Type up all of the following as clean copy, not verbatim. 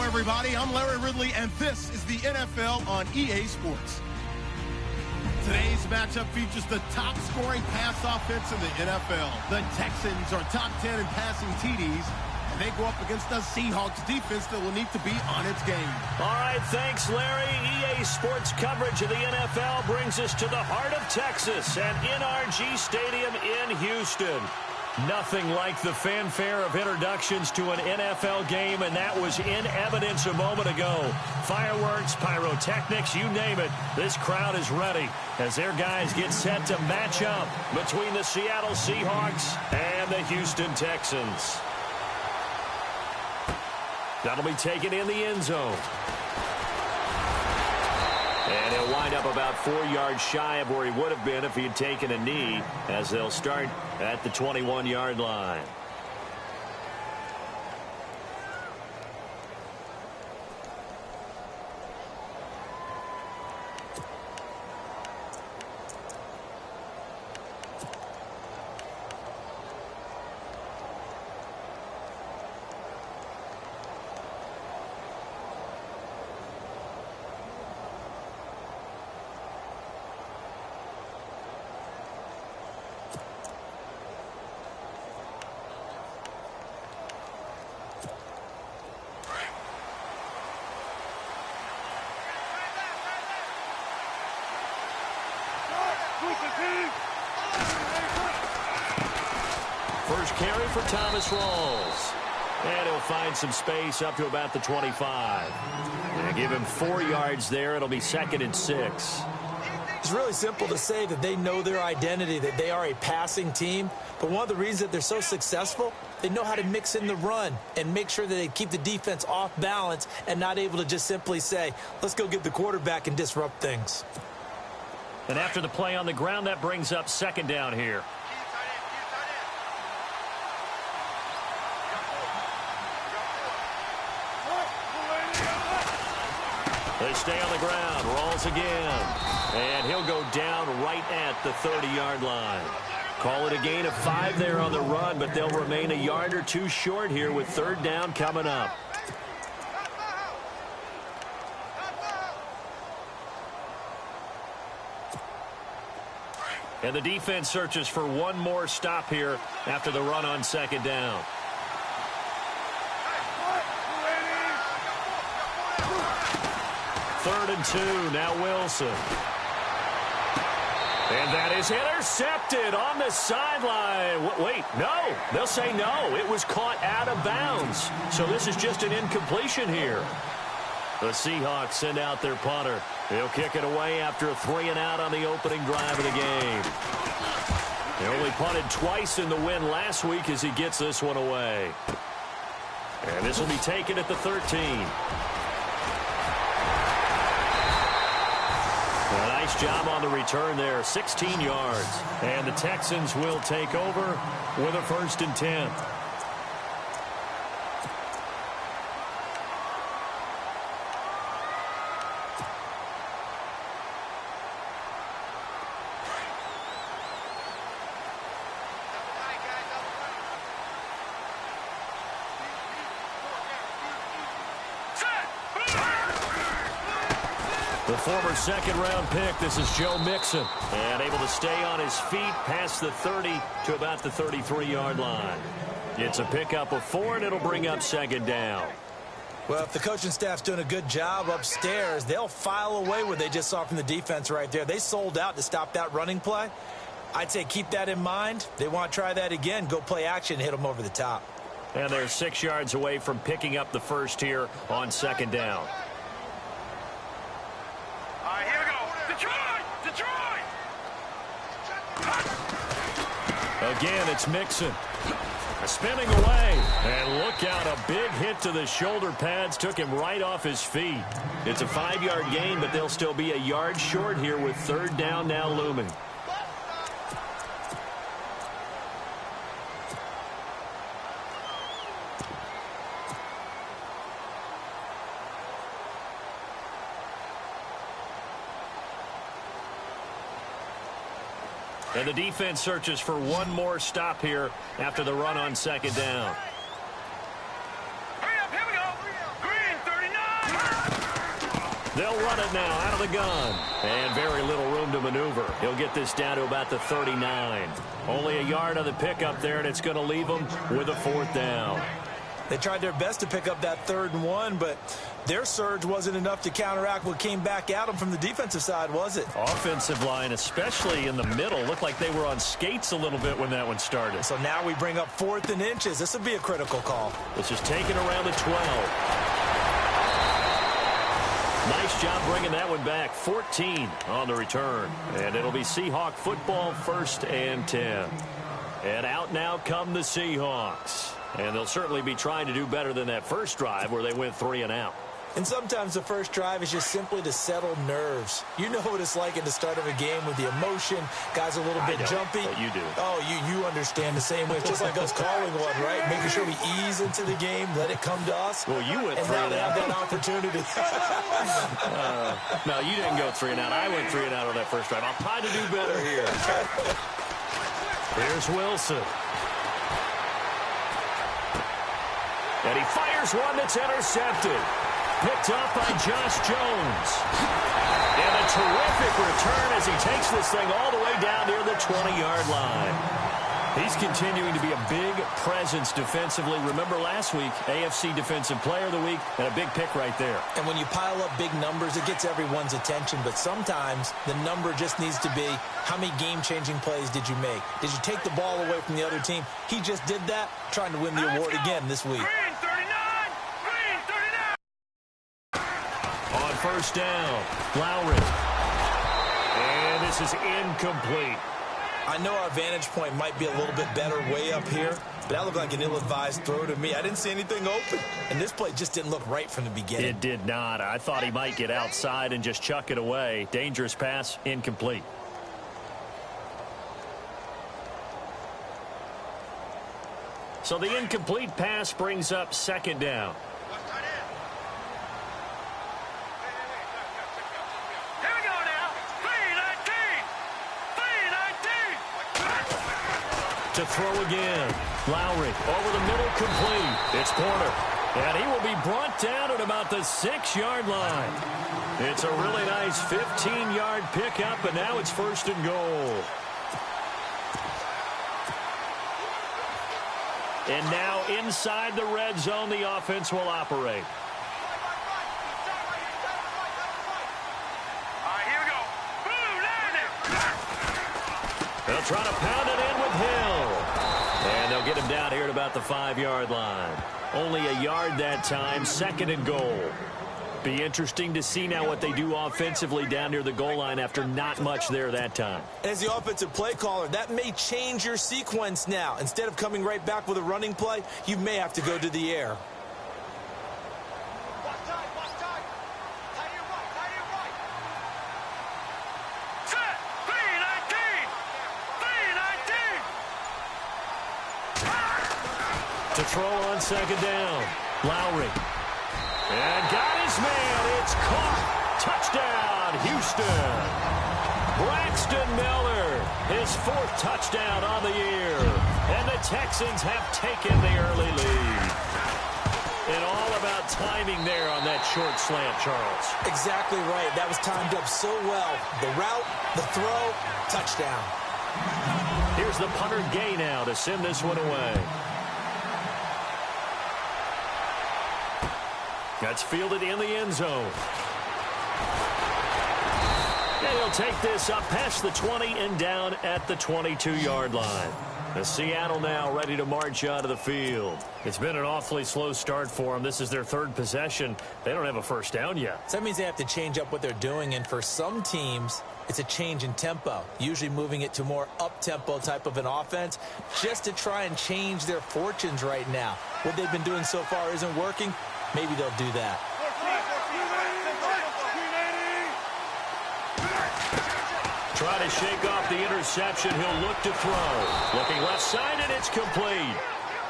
Everybody, I'm Larry Ridley, and this is the NFL on EA Sports. Today's matchup features the top-scoring pass offense in the NFL. The Texans are top 10 in passing TDs, and they go up against the Seahawks defense that will need to be on its game. All right, thanks, Larry. EA Sports coverage of the NFL brings us to the heart of Texas at NRG Stadium in Houston. Nothing like the fanfare of introductions to an NFL game, and that was in evidence a moment ago. Fireworks, pyrotechnics, you name it. This crowd is ready as their guys get set to match up between the Seattle Seahawks and the Houston Texans. That'll be taken in the end zone. And he'll wind up about 4 yards shy of where he would have been if he had taken a knee, as they'll start at the 21-yard line. First carry for Thomas Rawls. And he'll find some space up to about the 25. And give him 4 yards there. It'll be 2nd and 6. It's really simple to say that they know their identity, that they are a passing team. But one of the reasons that they're so successful, they know how to mix in the run and make sure that they keep the defense off balance and not able to just simply say, let's go get the quarterback and disrupt things. And after the play on the ground, that brings up 2nd down here. They stay on the ground. Rawls again. And he'll go down right at the 30-yard line. Call it a gain of 5 there on the run, but they'll remain a yard or two short here with 3rd down coming up. And the defense searches for one more stop here after the run on 2nd down. Third and 2, now Wilson. And that is intercepted on the sideline. Wait, no. They'll say no. It was caught out of bounds. So this is just an incompletion here. The Seahawks send out their punter. He'll kick it away after a 3-and-out on the opening drive of the game. They only punted twice in the win last week as he gets this one away. And this will be taken at the 13. A nice job on the return there, 16 yards. And the Texans will take over with a 1st and 10. The former 2nd-round pick, this is Joe Mixon. And able to stay on his feet past the 30 to about the 33-yard line. It's a pickup of 4, and it'll bring up 2nd down. Well, if the coaching staff's doing a good job upstairs, they'll file away what they just saw from the defense right there. They sold out to stop that running play. I'd say keep that in mind. They want to try that again, go play action, hit them over the top. And they're 6 yards away from picking up the first here on 2nd down. Again, it's Mixon. Spinning away. And look out, a big hit to the shoulder pads. Took him right off his feet. It's a 5-yard gain, but they'll still be a yard short here with 3rd down now looming. And the defense searches for one more stop here after the run on second down. They'll run it now out of the gun. And very little room to maneuver. He'll get this down to about the 39. Only a yard on the pickup there, and it's going to leave them with a fourth down. They tried their best to pick up that 3rd and 1, but their surge wasn't enough to counteract what came back at them from the defensive side, was it? Offensive line, especially in the middle, looked like they were on skates a little bit when that one started. So now we bring up 4th and inches. This would be a critical call. This is taken around the 12. Nice job bringing that one back. 14 on the return. And it'll be Seahawk football, 1st and 10. And out now come the Seahawks. And they'll certainly be trying to do better than that first drive where they went 3 and out. And sometimes the first drive is just simply to settle nerves. You know what it's like at the start of a game with the emotion. Guys a little bit jumpy. But you do. Oh, you understand the same way. It's just like us calling one, right? Making sure we ease into the game, let it come to us. Well, you went 3 and now and they out. have that opportunity. No, you didn't go 3 and out. I went 3 and out on that first drive. I'll try to do better here. Here's Wilson. And he fires one that's intercepted. Picked up by Josh Jones. And a terrific return as he takes this thing all the way down near the 20-yard line. He's continuing to be a big presence defensively. Remember last week, AFC Defensive Player of the Week, and a big pick right there. And when you pile up big numbers, it gets everyone's attention. But sometimes the number just needs to be, how many game-changing plays did you make? Did you take the ball away from the other team? He just did that, trying to win the award again this week. On first down, Lowry. And this is incomplete. I know our vantage point might be a little bit better way up here, but that looked like an ill-advised throw to me. I didn't see anything open, and this play just didn't look right from the beginning. It did not. I thought he might get outside and just chuck it away. Dangerous pass, incomplete. So the incomplete pass brings up second down. To throw again. Lowry over the middle, complete. It's Porter. And he will be brought down at about the 6-yard line. It's a really nice 15-yard pickup, and now it's 1st and goal. And now inside the red zone, the offense will operate. They'll try to pound it in with Hill. And they'll get him down here at about the 5-yard line. Only a yard that time, 2nd and goal. Be interesting to see now what they do offensively down near the goal line after not much there that time. As the offensive play caller, that may change your sequence now. Instead of coming right back with a running play, you may have to go to the air. To throw on second down, Lowry. And got his man. It's caught. Touchdown, Houston. Braxton Miller, his 4th touchdown on the year. And the Texans have taken the early lead. And all about timing there on that short slant, Charles. Exactly right. That was timed up so well. The route, the throw, touchdown. Here's the punter Gay now to send this one away. That's fielded in the end zone. And he'll take this up past the 20 and down at the 22-yard line. The Seattle now ready to march onto the field. It's been an awfully slow start for them. This is their 3rd possession. They don't have a first down yet. So that means they have to change up what they're doing, and for some teams, it's a change in tempo, usually moving it to more up-tempo type of an offense just to try and change their fortunes right now. What they've been doing so far isn't working. Maybe they'll do that. Try to shake off the interception. He'll look to throw. Looking left side, and it's complete.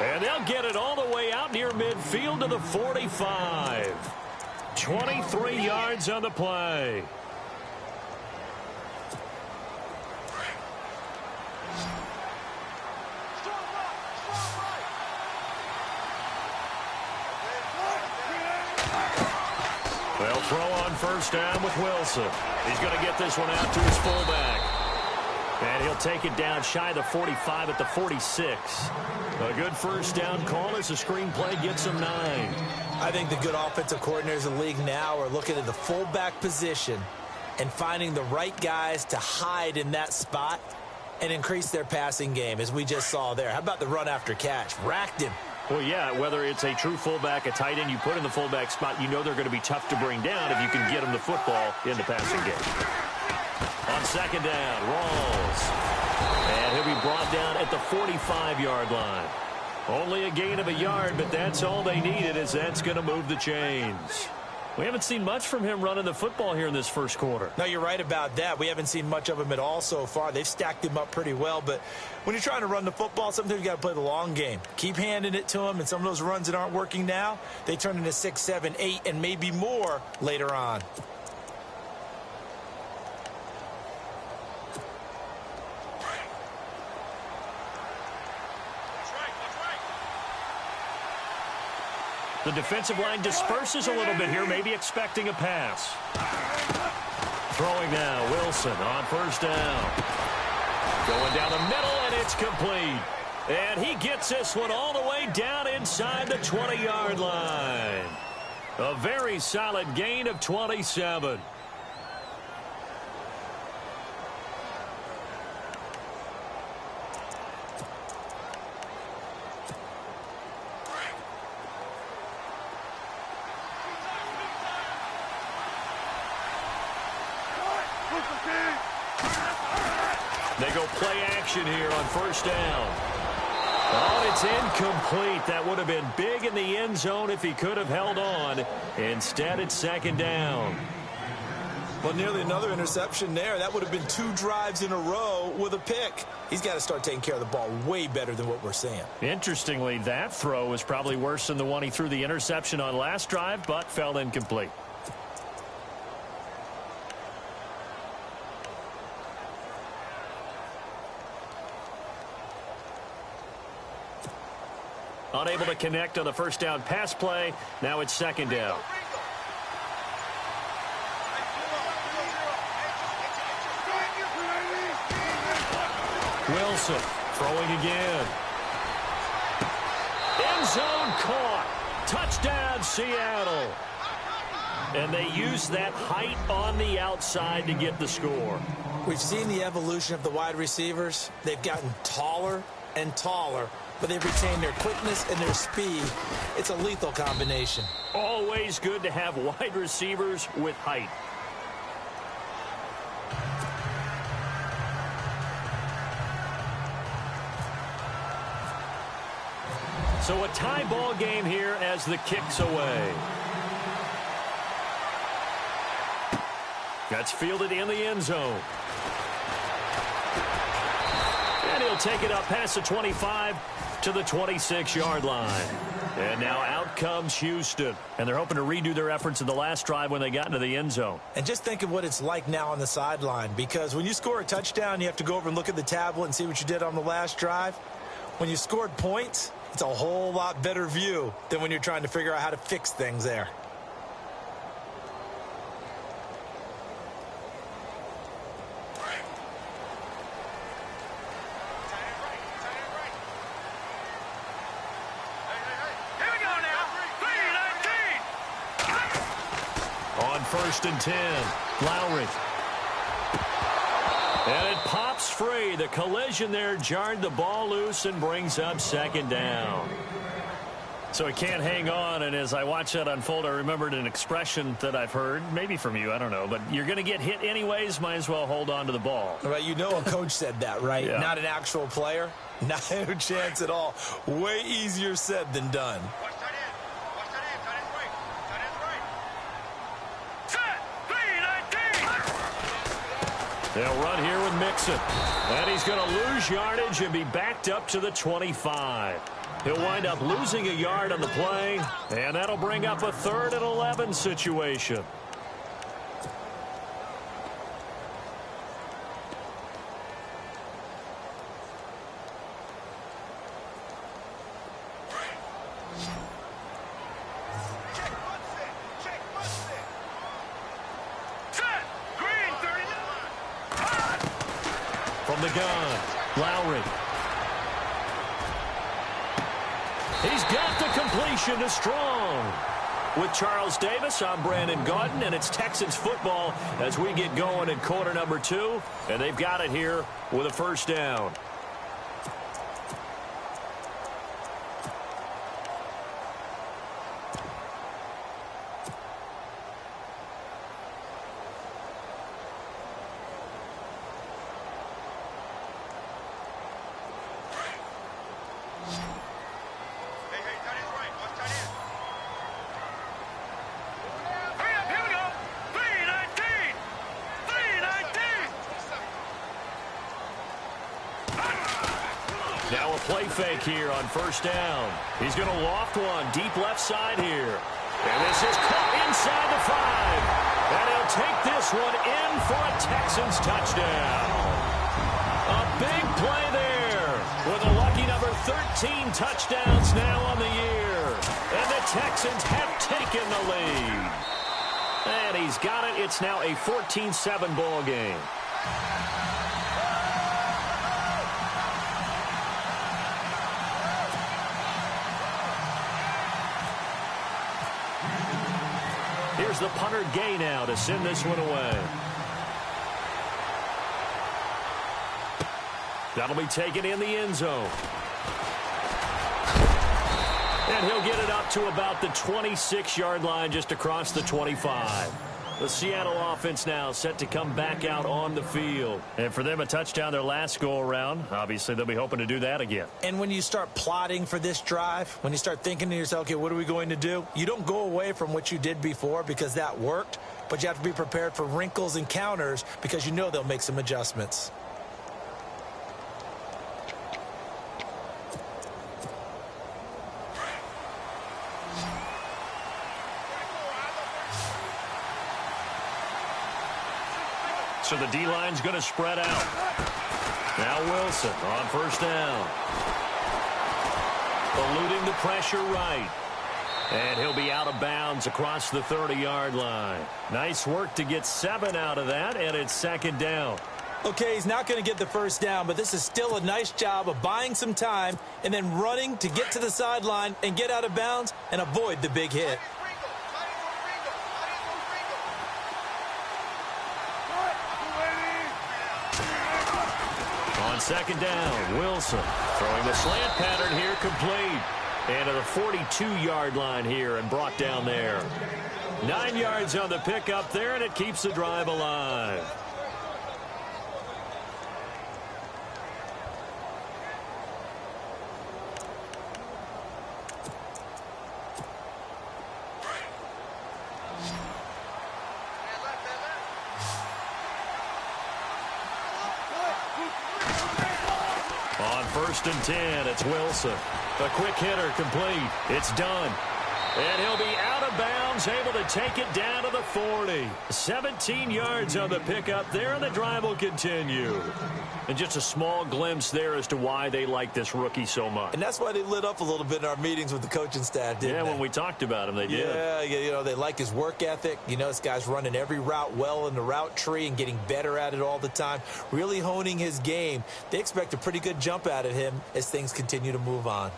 And they'll get it all the way out near midfield to the 45. 23 yards on the play. They'll throw on first down with Wilson. He's going to get this one out to his fullback. And he'll take it down shy of the 45 at the 46. A good first down call as the screenplay gets him 9. I think the good offensive coordinators in the league now are looking at the fullback position and finding the right guys to hide in that spot and increase their passing game, as we just saw there. How about the run after catch? Racked him. Well, yeah, whether it's a true fullback, a tight end you put in the fullback spot, you know they're going to be tough to bring down if you can get them the football in the passing game. On second down, Rawls. And he'll be brought down at the 45-yard line. Only a gain of a yard, but that's all they needed, as that's going to move the chains. We haven't seen much from him running the football here in this first quarter. No, you're right about that. We haven't seen much of him at all so far. They've stacked him up pretty well, but when you're trying to run the football, sometimes you got to play the long game. Keep handing it to him, and some of those runs that aren't working now, they turn into 6, 7, 8, and maybe more later on. The defensive line disperses a little bit here, maybe expecting a pass. Throwing now, Wilson on first down. Going down the middle, and it's complete. And he gets this one all the way down inside the 20-yard line. A very solid gain of 27. They go play action here on first down. Oh, it's incomplete. That would have been big in the end zone if he could have held on. Instead, it's second down. Well, nearly another interception there. That would have been 2 drives in a row with a pick. He's got to start taking care of the ball way better than what we're seeing. Interestingly, that throw was probably worse than the one he threw the interception on last drive, but fell incomplete. Unable to connect on the first down pass play. Now it's second down. Wilson throwing again. End zone caught. Touchdown, Seattle. And they use that height on the outside to get the score. We've seen the evolution of the wide receivers. They've gotten taller and taller, but they've retained their quickness and their speed. It's a lethal combination. Always good to have wide receivers with height. So a tie ball game here as the kick's away. That's fielded in the end zone. And he'll take it up past the 25 to the 26-yard line. And now out comes Houston. And they're hoping to redo their efforts in the last drive when they got into the end zone. And just think of what it's like now on the sideline, because when you score a touchdown, you have to go over and look at the tablet and see what you did on the last drive. When you scored points, it's a whole lot better view than when you're trying to figure out how to fix things there. First and 10. Lowry. And it pops free. The collision there jarred the ball loose and brings up second down. So it can't hang on, and as I watch that unfold, I remembered an expression that I've heard, maybe from you, I don't know, but you're going to get hit anyways, might as well hold on to the ball. Right, you know a coach said that, right? Yeah. Not an actual player. Not a chance at all. Way easier said than done. They'll run here with Mixon. And he's going to lose yardage and be backed up to the 25. He'll wind up losing a yard on the play, and that'll bring up a 3rd and 11 situation. from the gun. Lowry. He's got the completion to Strong. With Charles Davis, I'm Brandon Gaudin, and it's Texans football as we get going in quarter number 2. And they've got it here with a first down. Now a play fake here on first down. He's going to loft one deep left side here. And this is caught inside the 5. And he'll take this one in for a Texans touchdown. A big play there with a lucky number 13 touchdowns now on the year. And the Texans have taken the lead. And he's got it. It's now a 14-7 ball game. Here's the punter Gay now to send this one away. That'll be taken in the end zone. And he'll get it up to about the 26-yard line, just across the 25. The Seattle offense now set to come back out on the field. And for them, a touchdown their last go-around. Obviously, they'll be hoping to do that again. And when you start plotting for this drive, when you start thinking to yourself, okay, what are we going to do? You don't go away from what you did before because that worked, but you have to be prepared for wrinkles and counters because you know they'll make some adjustments. So the D-line's going to spread out. Now Wilson on first down. Eluding the pressure right. And he'll be out of bounds across the 30-yard line. Nice work to get 7 out of that, and it's second down. Okay, he's not going to get the first down, but this is still a nice job of buying some time and then running to get to the sideline and get out of bounds and avoid the big hit. On second down, Wilson throwing the slant pattern here, complete. And to the 42-yard line here and brought down there. 9 yards on the pickup there, and it keeps the drive alive. On first and 10, it's Wilson. A quick hitter complete. It's done. And he'll be out of bounds, able to take it down to the 40. 17 yards on the pickup there, and the drive will continue. And just a small glimpse there as to why they like this rookie so much. And that's why they lit up a little bit in our meetings with the coaching staff, didn't they? Yeah, when we talked about him, they did. Yeah, you know, they like his work ethic. You know, this guy's running every route well in the route tree and getting better at it all the time, really honing his game. They expect a pretty good jump out of him as things continue to move on.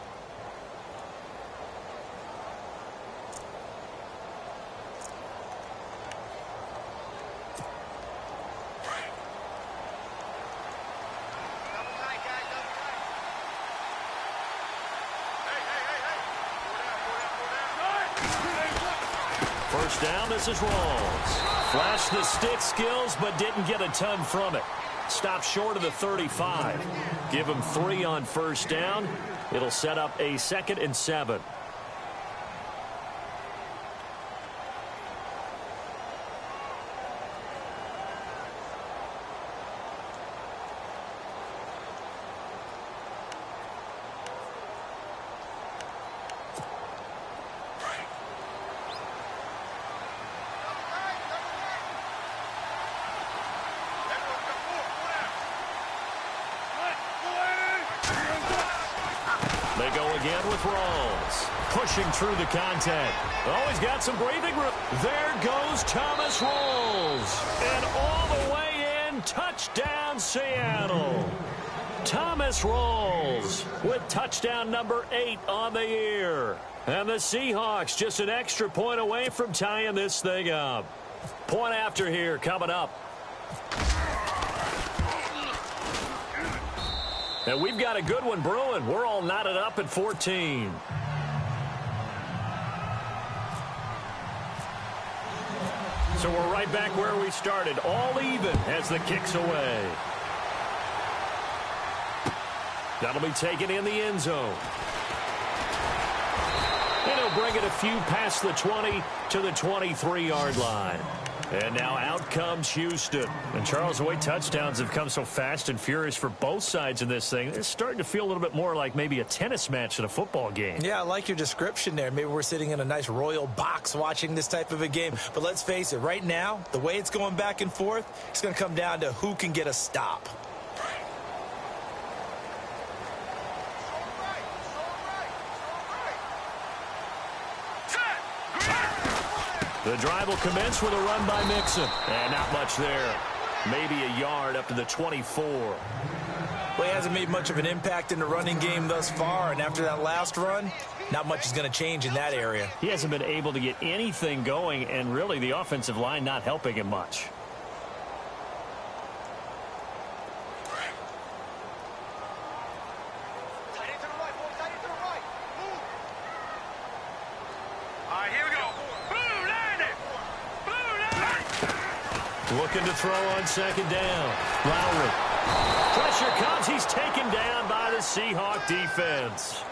First down, this is Rawls. Flashed the stick skills, but didn't get a ton from it. Stopped short of the 35. Give him 3 on first down. It'll set up a 2nd and 7. They go again with Rawls. Pushing through the contact. Oh, he's got some breathing room. There goes Thomas Rawls. And all the way in and touchdown, Seattle. Thomas rolls with touchdown number 8 on the year. And the Seahawks just an extra point away from tying this thing up. Point after here coming up. And we've got a good one brewing. We're all knotted up at 14. So we're right back where we started, all even as the kick's away. That'll be taken in the end zone. And he'll bring it a few past the 20 to the 23-yard line. And now out comes Houston. And Charles, the way touchdowns have come so fast and furious for both sides in this thing, it's starting to feel a little bit more like maybe a tennis match than a football game. Yeah, I like your description there. Maybe we're sitting in a nice royal box watching this type of a game. But let's face it, right now, the way it's going back and forth, it's going to come down to who can get a stop. The drive will commence with a run by Mixon. And not much there. Maybe a yard up to the 24. Well, he hasn't made much of an impact in the running game thus far. And after that last run, not much is going to change in that area. He hasn't been able to get anything going. And really, the offensive line not helping him much. Looking to throw on second down. Lowry. Pressure comes. He's taken down by the Seahawk defense.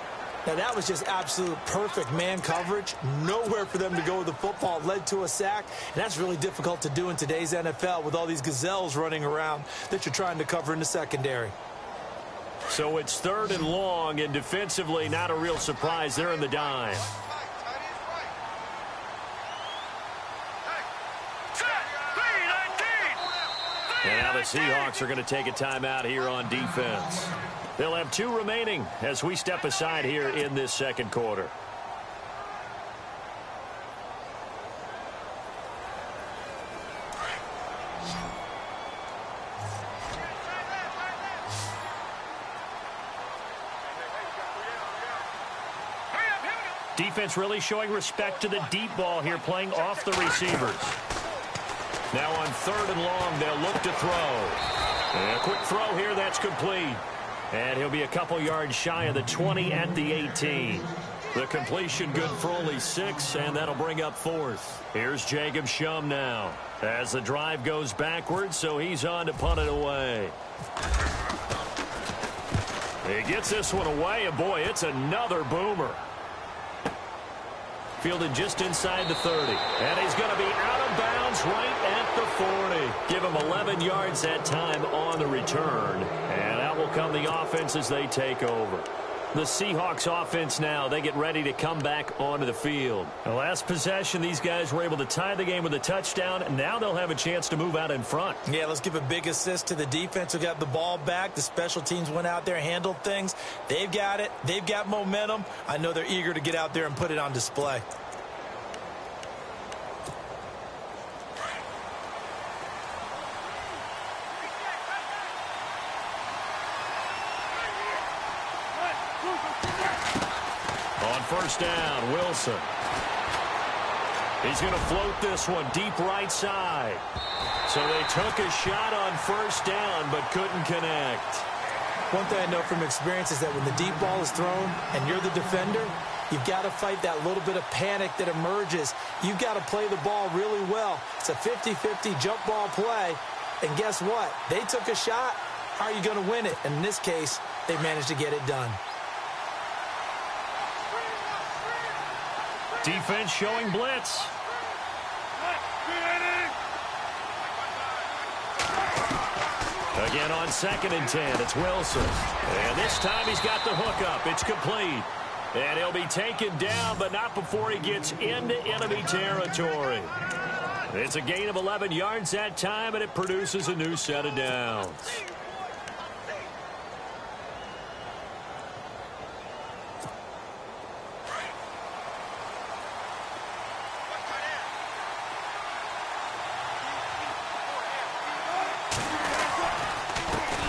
Now, that was just absolute perfect man coverage. Nowhere for them to go with the football. Led to a sack. And that's really difficult to do in today's NFL with all these gazelles running around that you're trying to cover in the secondary. So it's 3rd and long, and defensively not a real surprise. They're in the dime. And now the Seahawks are going to take a timeout here on defense. They'll have 2 remaining as we step aside here in this second quarter. Defense really showing respect to the deep ball here, playing off the receivers. Now on 3rd and long, they'll look to throw. And a quick throw here, that's complete. And he'll be a couple yards shy of the 20 at the 18. The completion good for only 6, and that'll bring up 4th. Here's Jacob Shum now as the drive goes backwards, so he's on to punt it away. He gets this one away, and boy, it's another boomer. Fielded just inside the 30. And he's going to be out of bounds right at the 40. Give him 11 yards that time on the return. And out will come the offense as they take over. The Seahawks offense now, they get ready to come back onto the field. The last possession, these guys were able to tie the game with a touchdown, and now they'll have a chance to move out in front. Yeah, let's give a big assist to the defense who got the ball back. The special teams went out there, handled things. They've got it. They've got momentum. I know they're eager to get out there and put it on display. First down, Wilson. He's going to float this one deep right side. So they took a shot on first down but couldn't connect. One thing I know from experience is that when the deep ball is thrown and you're the defender, you've got to fight that little bit of panic that emerges. You've got to play the ball really well. It's a 50-50 jump ball play. And guess what? They took a shot. How are you going to win it? And in this case, they managed to get it done. Defense showing blitz. Again on 2nd and 10, it's Wilson. And this time he's got the hook up. It's complete. And he'll be taken down, but not before he gets into enemy territory. It's a gain of 11 yards that time, and it produces a new set of downs.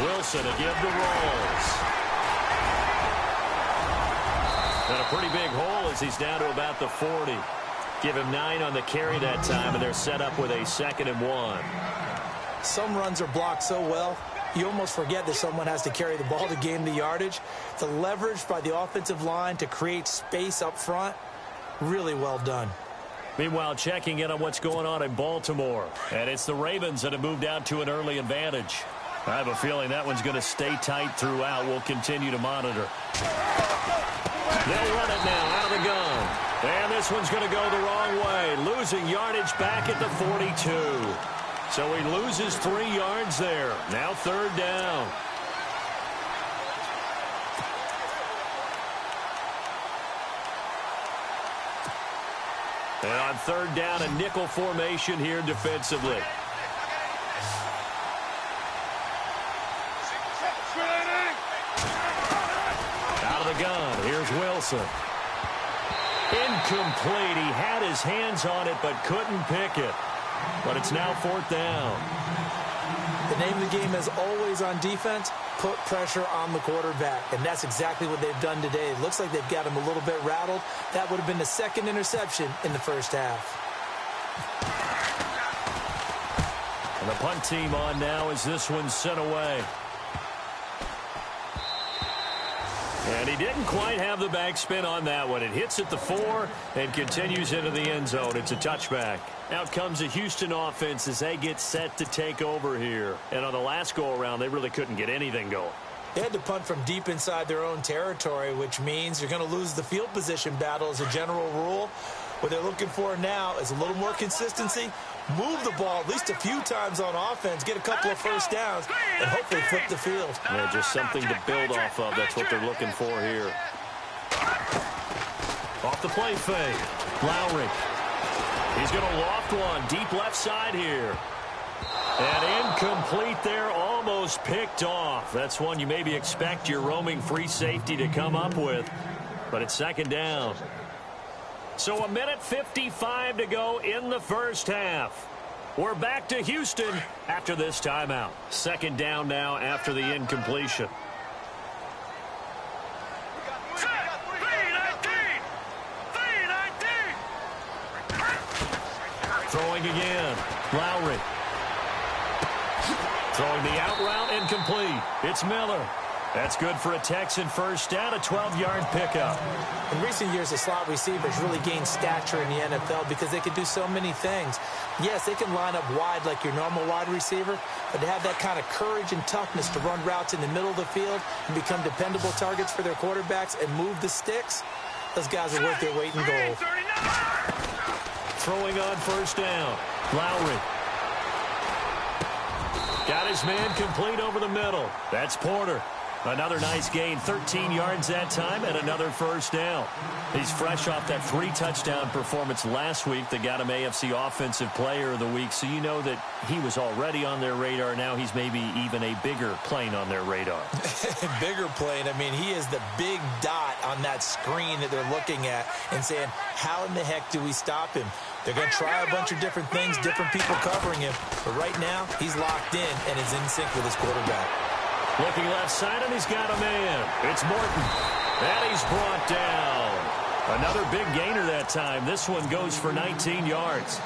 Wilson to give the rolls. And a pretty big hole as he's down to about the 40. Give him 9 on the carry that time, and they're set up with a 2nd and 1. Some runs are blocked so well, you almost forget that someone has to carry the ball to gain the yardage. The leverage by the offensive line to create space up front, really well done. Meanwhile, checking in on what's going on in Baltimore. And it's the Ravens that have moved out to an early advantage. I have a feeling that one's going to stay tight throughout. We'll continue to monitor. They'll run it now out of the gun. And this one's going to go the wrong way. Losing yardage back at the 42. So he loses 3 yards there. Now 3rd down. And on 3rd down, a nickel formation here defensively. Out of the gun. Here's Wilson. Incomplete. He had his hands on it but couldn't pick it. But it's now 4th down. The name of the game is always on defense, put pressure on the quarterback. And that's exactly what they've done today. It looks like they've got him a little bit rattled. That would have been the 2nd interception in the first half. And the punt team on now as this one's sent away. And he didn't quite have the backspin on that one. It hits at the 4 and continues into the end zone. It's a touchback. Out comes the Houston offense as they get set to take over here. And on the last go-around, they really couldn't get anything going. They had to punt from deep inside their own territory, which means you're going to lose the field position battle as a general rule. What they're looking for now is a little more consistency, move the ball at least a few times on offense, get a couple of first downs, and hopefully flip the field. Yeah, just something to build off of. That's what they're looking for here. Off the play fake. Lowry. He's going to loft one deep left side here. And incomplete there, almost picked off. That's one you maybe expect your roaming free safety to come up with. But it's 2nd down. So 1:55 to go in the first half. We're back to Houston after this timeout. 2nd down now after the incompletion. Throwing again. Lowry. Throwing the out route incomplete. It's Miller. That's good for a Texan first down, a 12-yard pickup. In recent years, the slot receivers really gained stature in the NFL because they can do so many things. Yes, they can line up wide like your normal wide receiver, but to have that kind of courage and toughness to run routes in the middle of the field and become dependable targets for their quarterbacks and move the sticks, those guys are worth their weight in gold. Throwing on first down. Lowry. Got his man complete over the middle. That's Porter. Another nice gain, 13 yards that time, and another first down. He's fresh off that 3-touchdown performance last week that got him AFC Offensive Player of the Week, so you know that he was already on their radar. Now he's maybe even a bigger plane on their radar. Bigger plane. I mean, he is the big dot on that screen that they're looking at and saying, how in the heck do we stop him? They're going to try a bunch of different things, different people covering him, but right now he's locked in and is in sync with his quarterback. Looking left side, and he's got a man. It's Morton. And he's brought down. Another big gainer that time. This one goes for 19 yards.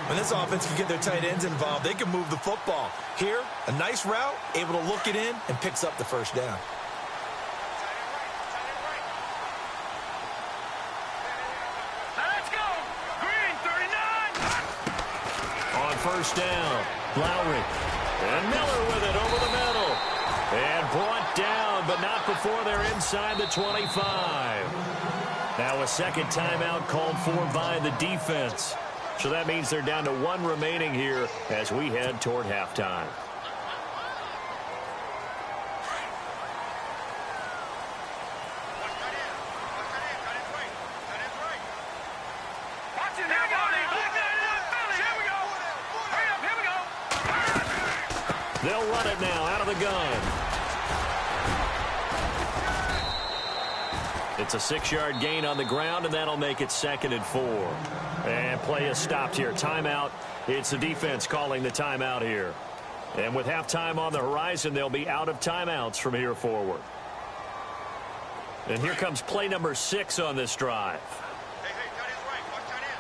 When this offense can get their tight ends involved, they can move the football. Here, a nice route, able to look it in, and picks up the first down. Let's go. Green, 39. On first down, Lowry. And Miller with it over the middle. And brought down, but not before they're inside the 25. Now a second timeout called for by the defense. So that means they're down to 1 remaining here as we head toward halftime. They'll run it now out of the gun. It's a 6-yard gain on the ground, and that'll make it 2nd and 4. And play is stopped here. Timeout. It's the defense calling the timeout here. And with halftime on the horizon, they'll be out of timeouts from here forward. And here comes play number 6 on this drive. Hey, tight end's right. Watch tight end.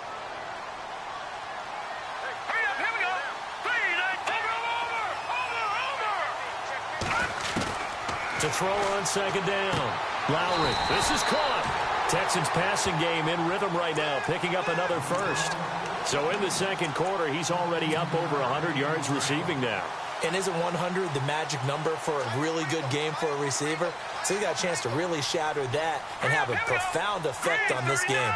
Hey, hurry up, here we go. 3, 9, over. To throw on second down. Lowry, this is caught. Texans passing game in rhythm right now, picking up another first. So in the second quarter, he's already up over 100 yards receiving now. And isn't 100 the magic number for a really good game for a receiver? So he got a chance to really shatter that and have a profound effect on this game.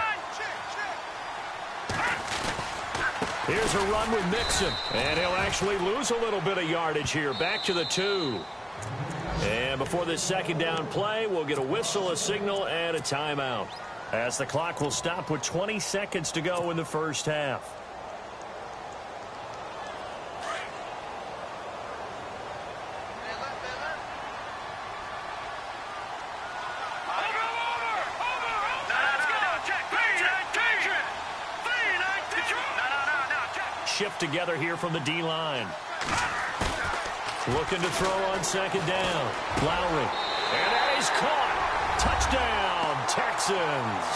Here's a run with Mixon, and he'll actually lose a little bit of yardage here. Back to the 2. And before this second down play, we'll get a whistle, a signal, and a timeout, as the clock will stop with 20 seconds to go in the first half. Shift together here from the D-line. Looking to throw on second down. Lowry. And that is caught. Touchdown, Texans.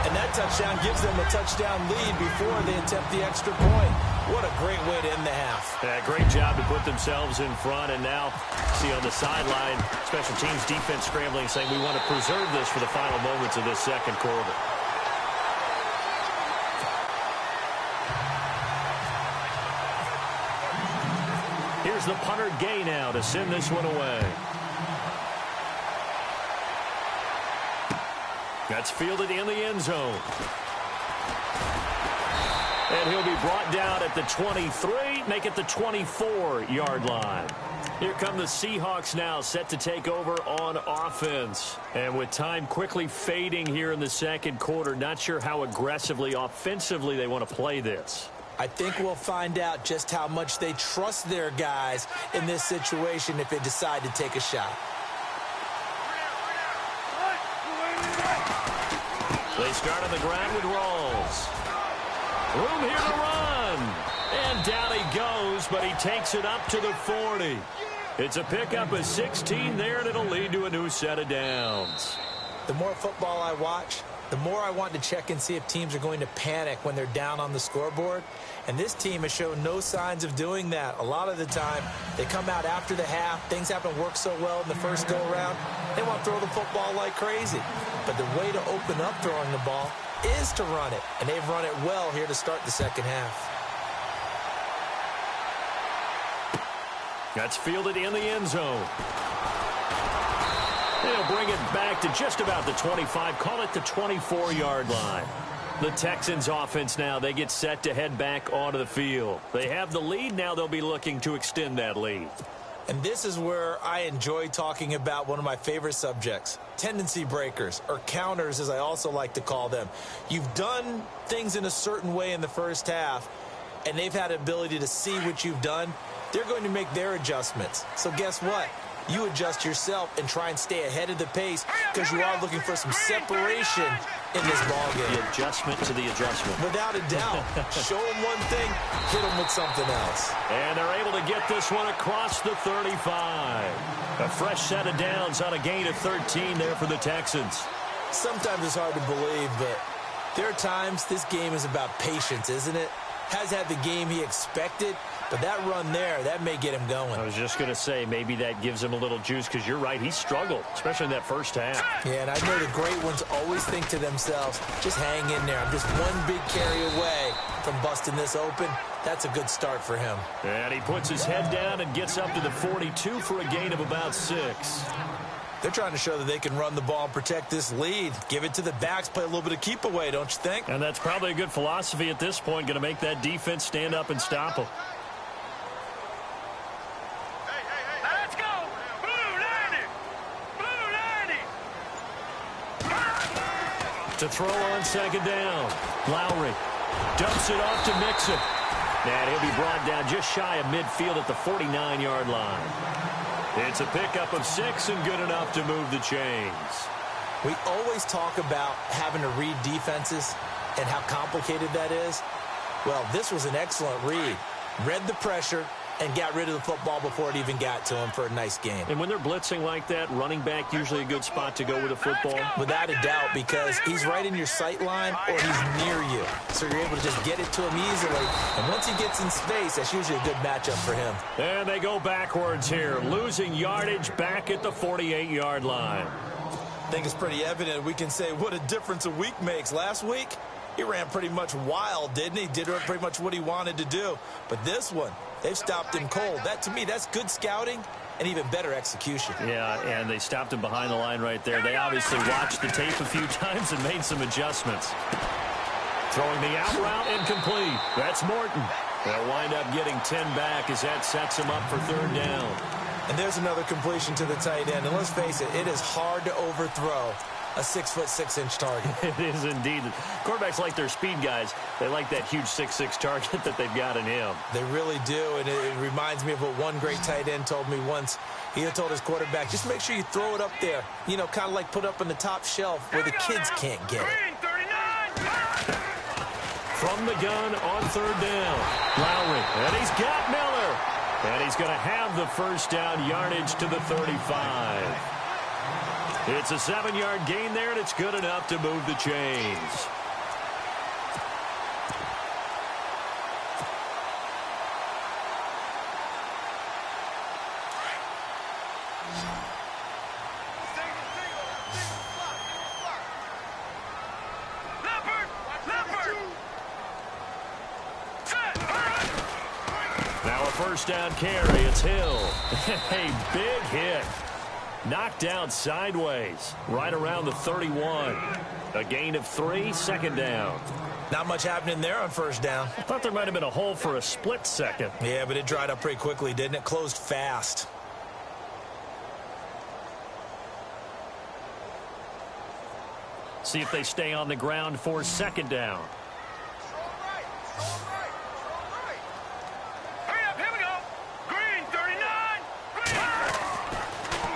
And that touchdown gives them a touchdown lead before they attempt the extra point. What a great way to end the half. Yeah, great job to put themselves in front. And now, see on the sideline, special teams defense scrambling, saying we want to preserve this for the final moments of this second quarter. Here's the punter Gay now to send this one away. That's fielded in the end zone. And he'll be brought down at the 23, make it the 24-yard line. Here come the Seahawks now, set to take over on offense. And with time quickly fading here in the second quarter, not sure how aggressively, offensively they want to play this. I think we'll find out just how much they trust their guys in this situation if they decide to take a shot. They start on the ground with Rawls. Room here to run. And down he goes, but he takes it up to the 40. It's a pickup of 16 there, and it'll lead to a new set of downs. The more football I watch, the more I want to check and see if teams are going to panic when they're down on the scoreboard. And this team has shown no signs of doing that. A lot of the time, they come out after the half. Things haven't worked so well in the first go-around. They want to throw the football like crazy. But the way to open up throwing the ball is to run it. And they've run it well here to start the second half. That's fielded in the end zone. They'll bring it back to just about the 25, call it the 24-yard line. The Texans offense now, they get set to head back onto the field. They have the lead, now they'll be looking to extend that lead. And this is where I enjoy talking about one of my favorite subjects, tendency breakers, or counters as I also like to call them. You've done things in a certain way in the first half, and they've had the ability to see what you've done. They're going to make their adjustments. So guess what? You adjust yourself and try and stay ahead of the pace because you are looking for some separation in this ballgame. The adjustment to the adjustment. Without a doubt. Show them one thing, hit them with something else. And they're able to get this one across the 35. A fresh set of downs on a gain of 13 there for the Texans. Sometimes it's hard to believe, but there are times this game is about patience, isn't it? Has had the game he expected, but that run there, that may get him going. I was just going to say, maybe that gives him a little juice because you're right, he struggled, especially in that first half. Yeah, and I know the great ones always think to themselves, just hang in there. I'm just one big carry away from busting this open. That's a good start for him. And he puts his head down and gets up to the 42 for a gain of about 6. They're trying to show that they can run the ball and protect this lead. Give it to the backs, play a little bit of keep away, don't you think? And that's probably a good philosophy at this point, going to make that defense stand up and stop them. Hey, now let's go. Blue 90. To throw on second down. Lowry dumps it off to Mixon. And he'll be brought down just shy of midfield at the 49-yard line. It's a pickup of 6 and good enough to move the chains. We always talk about having to read defenses and how complicated that is. Well, this was an excellent read. Read the pressure and got rid of the football before it even got to him for a nice gain. And when they're blitzing like that, running back usually a good spot to go with the football? Without a doubt, because he's right in your sight line or he's near you. So you're able to just get it to him easily. And once he gets in space, that's usually a good matchup for him. And they go backwards here, losing yardage back at the 48-yard line. I think it's pretty evident. We can say what a difference a week makes. Last week, he ran pretty much wild, didn't he? Did pretty much what he wanted to do. But this one, they've stopped him cold. That, to me, that's good scouting and even better execution. Yeah, and they stopped him behind the line right there. They obviously watched the tape a few times and made some adjustments. Throwing the out route incomplete. That's Morton. They'll wind up getting 10 back as that sets him up for third down. And there's another completion to the tight end. And let's face it is hard to overthrow a 6'6" target. It is indeed. Quarterbacks like their speed guys. They like that huge 6'6" target that they've got in him. They really do, and it reminds me of what one great tight end told me once. He had told his quarterback, just make sure you throw it up there. You know, kind of like put up on the top shelf where the kids can't get it. From the gun on third down. Lowry, and he's got Miller. And he's going to have the first down yardage to the 35. It's a 7-yard gain there, and it's good enough to move the chains. Now a first down carry. It's Hill. A big hit. Knocked down sideways, right around the 31. A gain of 3, second down. Not much happening there on first down. I thought there might have been a hole for a split second. Yeah, but it dried up pretty quickly, didn't it? Closed fast. See if they stay on the ground for second down.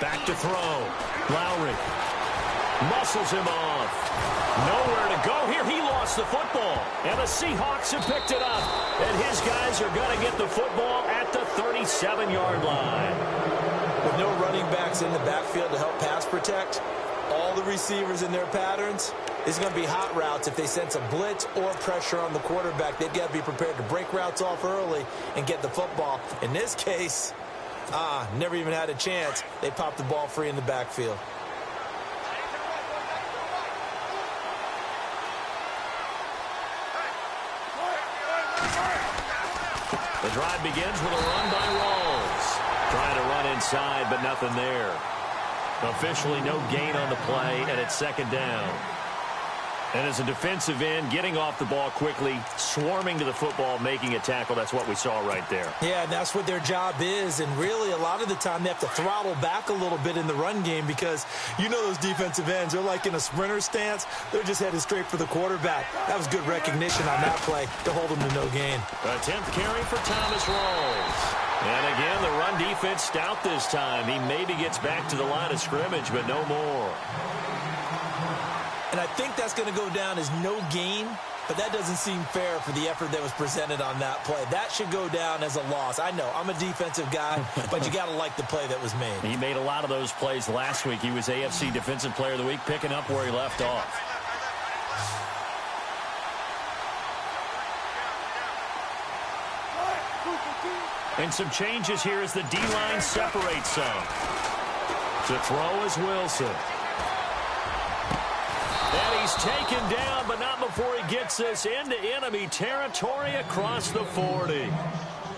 Back to throw. Lowry muscles him off. Nowhere to go here. He lost the football. And the Seahawks have picked it up. And his guys are going to get the football at the 37-yard line. With no running backs in the backfield to help pass protect, all the receivers in their patterns, it's going to be hot routes. If they sense a blitz or pressure on the quarterback, they've got to be prepared to break routes off early and get the football. In this case, never even had a chance. They popped the ball free in the backfield. The drive begins with a run by Rawls. Trying to run inside, but nothing there. Officially no gain on the play, and it's second down. And as a defensive end, getting off the ball quickly, swarming to the football, making a tackle, that's what we saw right there. Yeah, and that's what their job is. And really, a lot of the time, they have to throttle back a little bit in the run game because you know those defensive ends, they're like in a sprinter stance. They're just headed straight for the quarterback. That was good recognition on that play to hold them to no gain. A 10th carry for Thomas Rawls. And again, the run defense stout this time. He maybe gets back to the line of scrimmage, but no more. And I think that's going to go down as no gain, but that doesn't seem fair for the effort that was presented on that play. That should go down as a loss. I know, I'm a defensive guy, but you got to like the play that was made. He made a lot of those plays last week. He was AFC Defensive Player of the Week, picking up where he left off. And some changes here as the D-line separates some. To throw is Wilson. And he's taken down, but not before he gets this into enemy territory across the 40.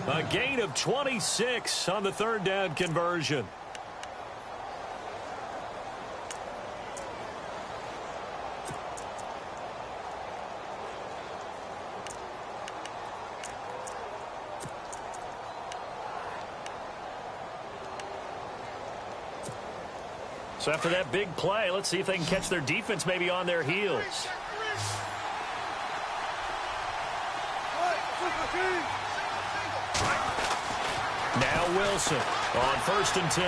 A gain of 26 on the third down conversion. So after that big play, let's see if they can catch their defense maybe on their heels. Now Wilson on 1st and 10.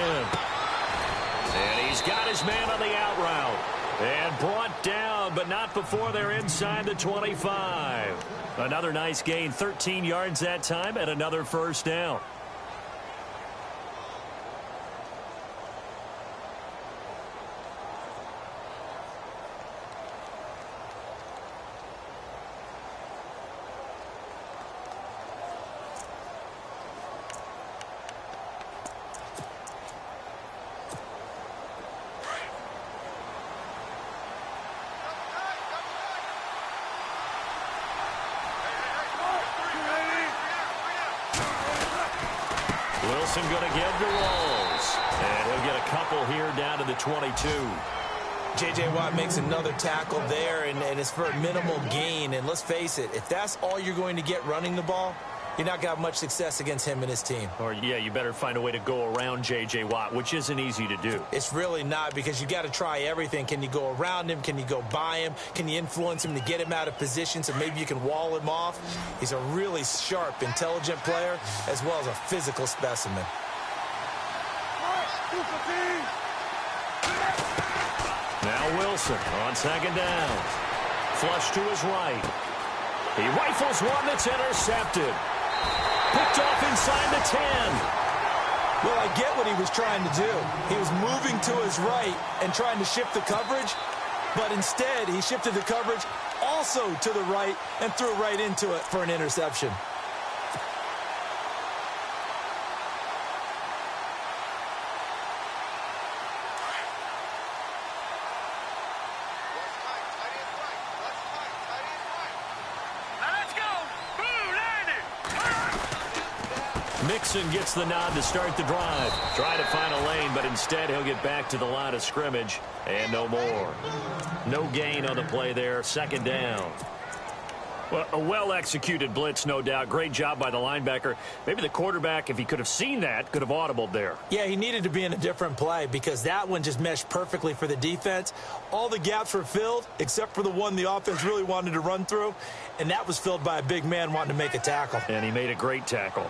And he's got his man on the out route. And brought down, but not before they're inside the 25. Another nice gain, 13 yards that time, and another first down. Wilson going to give to Rolls. And he'll get a couple here down to the 22. J.J. Watt makes another tackle there, and it's for a minimal gain. And let's face it, if that's all you're going to get running the ball, you're not going to have much success against him and his team. Or, yeah, you better find a way to go around J.J. Watt, which isn't easy to do. It's really not, because you got to try everything. Can you go around him? Can you go by him? Can you influence him to get him out of position so maybe you can wall him off? He's a really sharp, intelligent player, as well as a physical specimen. Now Wilson on second down. Flush to his right. He rifles one that's intercepted. Picked off inside the 10. Well, I get what he was trying to do. He was moving to his right and trying to shift the coverage, but instead he shifted the coverage also to the right and threw right into it for an interception. Mixon gets the nod to start the drive. Try to find a lane, but instead he'll get back to the line of scrimmage and no more. No gain on the play there. Second down. Well, a well-executed blitz, no doubt. Great job by the linebacker. Maybe the quarterback, if he could have seen that, could have audibled there. Yeah, he needed to be in a different play because that one just meshed perfectly for the defense. All the gaps were filled except for the one the offense really wanted to run through, and that was filled by a big man wanting to make a tackle. And he made a great tackle.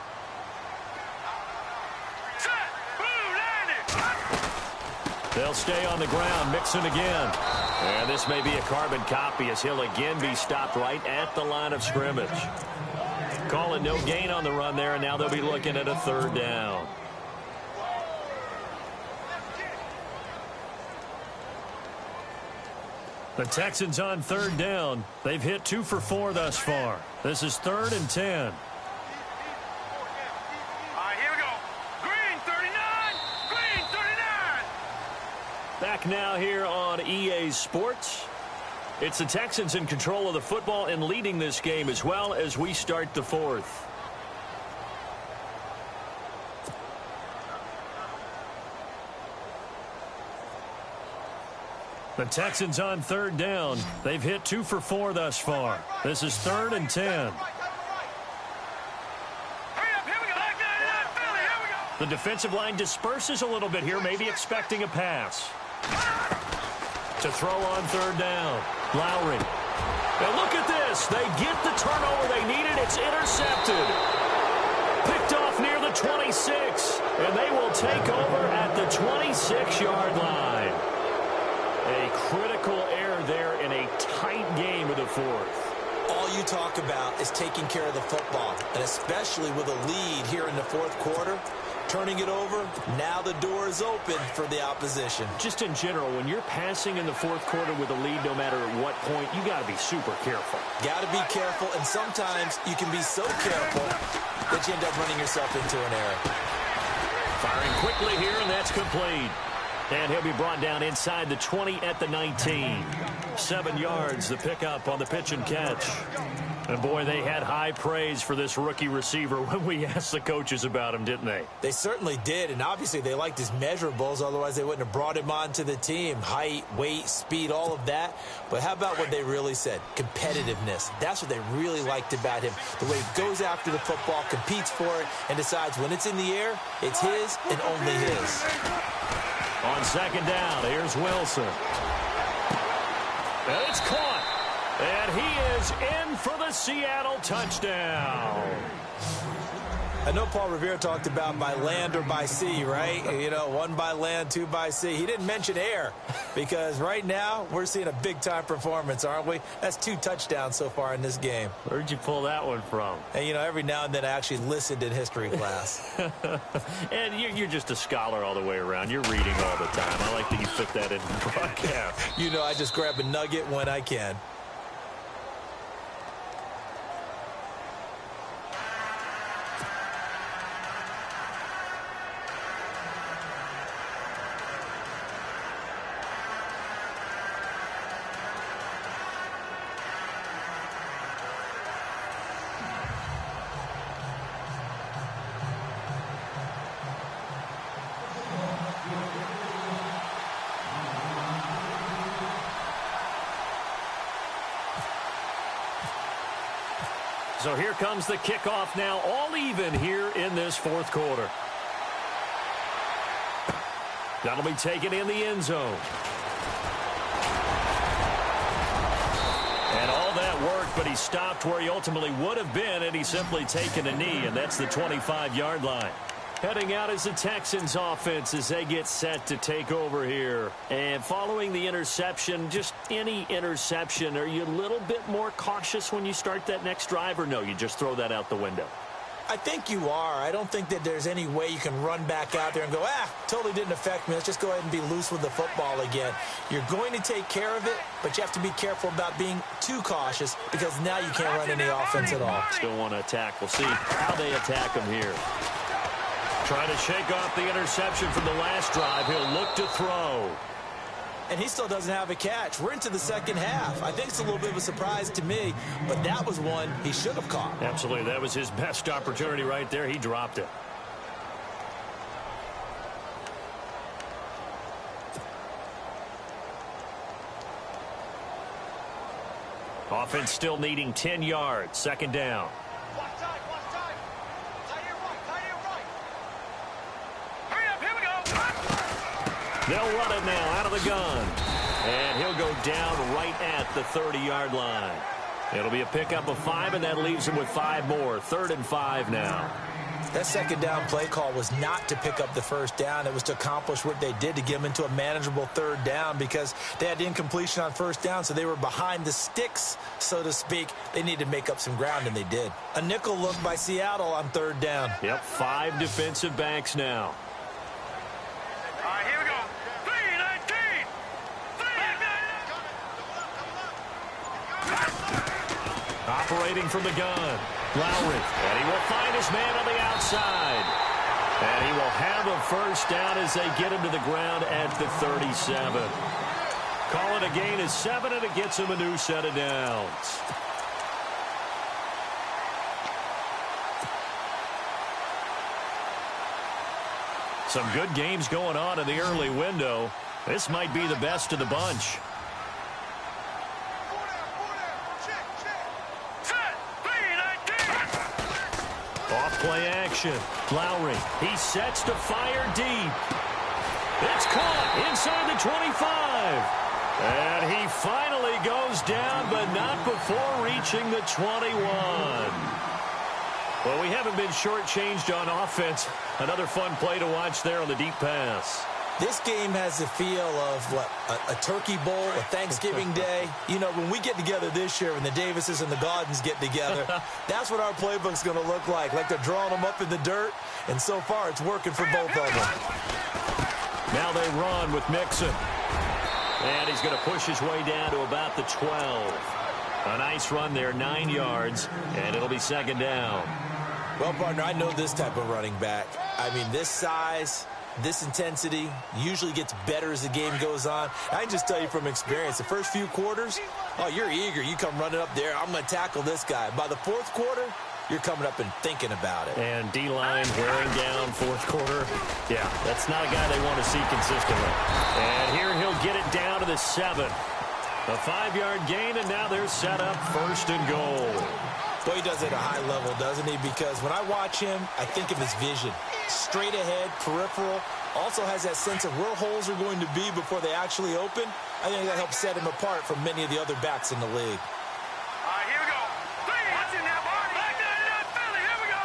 They'll stay on the ground. Mixon again. And this may be a carbon copy as he'll again be stopped right at the line of scrimmage. Calling no gain on the run there, and now they'll be looking at a third down. The Texans on third down. They've hit 2 for 4 thus far. This is 3rd and 10. Back now here on EA Sports. It's the Texans in control of the football and leading this game as well as we start the 4th. The Texans on third down. They've hit 2 for 4 thus far. This is 3rd and 10. The defensive line disperses a little bit here, maybe expecting a pass. To throw on third down. Lowry. Now look at this. They get the turnover they needed. It's intercepted. Picked off near the 26. And they will take over at the 26-yard line. A critical error there in a tight game of the 4th. All you talk about is taking care of the football, and especially with a lead here in the 4th quarter. Turning it over, now the door is open for the opposition. Just in general, when you're passing in the 4th quarter with a lead, no matter at what point, you got to be super careful. Got to be careful, and sometimes you can be so careful that you end up running yourself into an error. Firing quickly here, and that's complete. And he'll be brought down inside the 20 at the 19. 7 yards, the pickup on the pitch and catch. And, boy, they had high praise for this rookie receiver when we asked the coaches about him, didn't they? They certainly did, and obviously they liked his measurables. Otherwise, they wouldn't have brought him onto the team. Height, weight, speed, all of that. But how about what they really said? Competitiveness. That's what they really liked about him. The way he goes after the football, competes for it, and decides when it's in the air, it's his and only his. On second down, here's Wilson. And it's caught. And he is in for the Seattle touchdown. I know Paul Revere talked about by land or by sea, right? You know, 1 by land, 2 by sea. He didn't mention air because right now we're seeing a big-time performance, aren't we? That's 2 touchdowns so far in this game. Where'd you pull that one from? And, you know, every now and then I actually listened in history class. And you're just a scholar all the way around. You're reading all the time. I like that you fit that in the broadcast. You know, I just grab a nugget when I can. So here comes the kickoff now, all even here in this fourth quarter. That'll be taken in the end zone. And all that worked, but he stopped where he ultimately would have been, and he's simply taken a knee, and that's the 25-yard line. Heading out is the Texans offense as they get set to take over here. And following the interception, just any interception, are you a little bit more cautious when you start that next drive, or no, you just throw that out the window? I think you are. I don't think that there's any way you can run back out there and go, totally didn't affect me. Let's just go ahead and be loose with the football again. You're going to take care of it, but you have to be careful about being too cautious because now you can't run any offense at all. Still want to attack. We'll see how they attack him here. Trying to shake off the interception from the last drive. He'll look to throw. And he still doesn't have a catch. We're into the second half. I think it's a little bit of a surprise to me, but that was one he should have caught. Absolutely. That was his best opportunity right there. He dropped it. Offense still needing 10 yards. Second down. They'll run it now out of the gun. And he'll go down right at the 30-yard line. It'll be a pickup of 5, and that leaves him with 5 more. 3rd and 5 now. That second down play call was not to pick up the first down. It was to accomplish what they did to get him into a manageable 3rd down because they had incompletion on first down, so they were behind the sticks, so to speak. They needed to make up some ground, and they did. A nickel look by Seattle on 3rd down. Yep, 5 defensive backs now. Operating from the gun, Lowry, and he will find his man on the outside. And he will have a first down as they get him to the ground at the 37. Call it a gain of 7, and it gets him a new set of downs. Some good games going on in the early window. This might be the best of the bunch. Off-play action. Lowry, he sets to fire deep. It's caught inside the 25. And he finally goes down, but not before reaching the 21. Well, we haven't been shortchanged on offense. Another fun play to watch there on the deep pass. This game has the feel of, a turkey bowl, a Thanksgiving Day. You know, when we get together this year, when the Davises and the Gaudens get together, that's what our playbook's going to look like they're drawing them up in the dirt, and so far it's working for both of them. Now they run with Mixon. And he's going to push his way down to about the 12. A nice run there, 9 yards, and it'll be second down. Well, partner, I know this type of running back. I mean, this size, this intensity usually gets better as the game goes on. I can just tell you from experience, the first few quarters, you're eager. You come running up there, I'm going to tackle this guy. By the fourth quarter, you're coming up and thinking about it. And D-line wearing down fourth quarter. Yeah, that's not a guy they want to see consistently. And here he'll get it down to the 7. A 5-yard gain, and now they're set up 1st and goal. Boy, he does it at a high level, doesn't he? Because when I watch him, I think of his vision. Straight ahead, peripheral, also has that sense of where holes are going to be before they actually open. I think that helps set him apart from many of the other backs in the league. All right, here we go. What's in that ball? Back there, Philly. Here we go.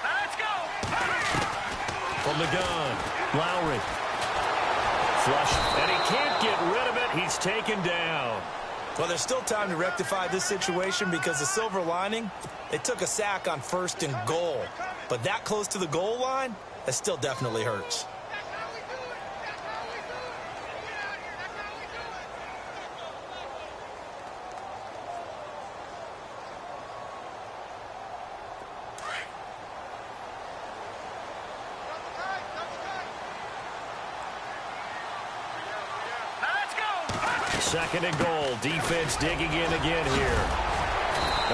Now let's go. From the gun, Lowry. Flush, and he can't get rid of it. He's taken down. Well, there's still time to rectify this situation because the silver lining, they took a sack on 1st and goal. But that close to the goal line, that still definitely hurts. Second and goal. Defense digging in again here.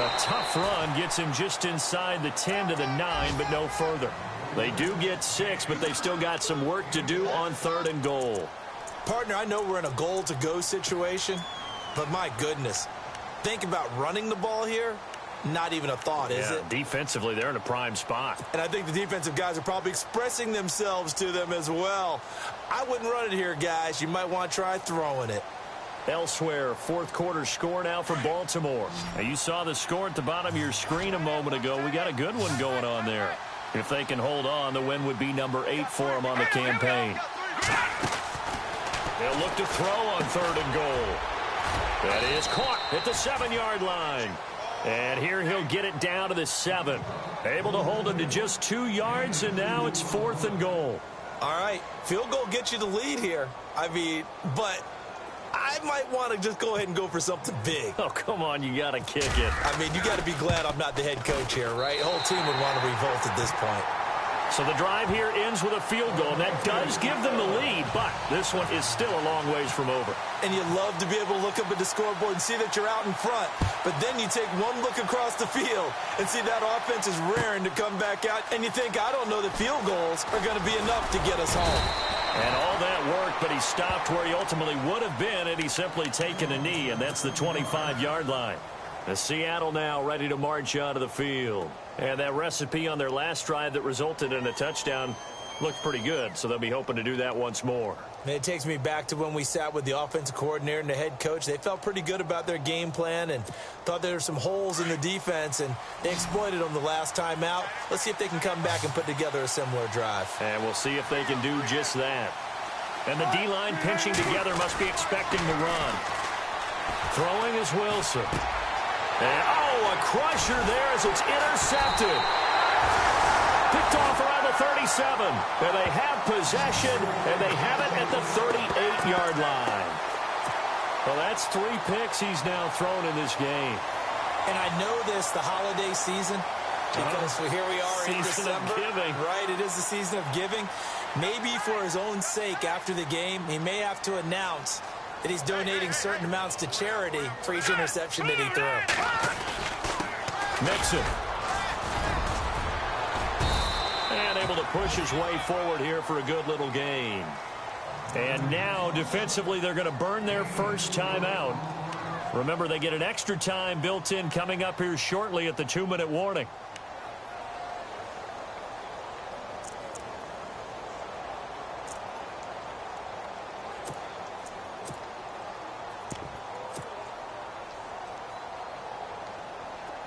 A tough run gets him just inside the 10 to the 9, but no further. They do get 6, but they've still got some work to do on 3rd and goal. Partner, I know we're in a goal-to-go situation, but my goodness, think about running the ball here. not even a thought, is it? Defensively, they're in a prime spot. And I think the defensive guys are probably expressing themselves to them as well. I wouldn't run it here, guys. You might want to try throwing it. Elsewhere, fourth quarter score now for Baltimore. Now, you saw the score at the bottom of your screen a moment ago. We got a good one going on there. If they can hold on, the win would be number 8 for them on the campaign. They'll look to throw on 3rd and goal. That is caught at the 7-yard line. And here he'll get it down to the 7. Able to hold him to just 2 yards, and now it's 4th and goal. All right, field goal gets you the lead here. I mean, but I might want to just go ahead and go for something big. Oh, come on, you got to kick it. I mean, you got to be glad I'm not the head coach here, right? The whole team would want to revolt at this point. So the drive here ends with a field goal, and that does give them the lead, but this one is still a long ways from over. And you love to be able to look up at the scoreboard and see that you're out in front, but then you take one look across the field and see that offense is raring to come back out, and you think, I don't know that field goals are going to be enough to get us home. And all that worked, but he stopped where he ultimately would have been had he simply taken a knee, and that's the 25-yard line. The Seattle now ready to march out of the field. And that recipe on their last drive that resulted in a touchdown looked pretty good, so they'll be hoping to do that once more. And it takes me back to when we sat with the offensive coordinator and the head coach. They felt pretty good about their game plan and thought there were some holes in the defense, and they exploited them the last time out. Let's see if they can come back and put together a similar drive. And we'll see if they can do just that. And the D-line pinching together must be expecting to run. Throwing is Wilson. And, a crusher there as it's intercepted. Picked off around the 37. And they have possession, and they have it at the 38-yard line. Well, that's 3 picks he's now thrown in this game. And I know this, the holiday season, because here we are in December. Season of giving. Right, it is the season of giving. Maybe for his own sake after the game, he may have to announce that he's donating certain amounts to charity for each interception that he threw. Mixon. And able to push his way forward here for a good little gain. And now, defensively, they're going to burn their first time out. Remember, they get an extra time built in coming up here shortly at the 2-minute warning.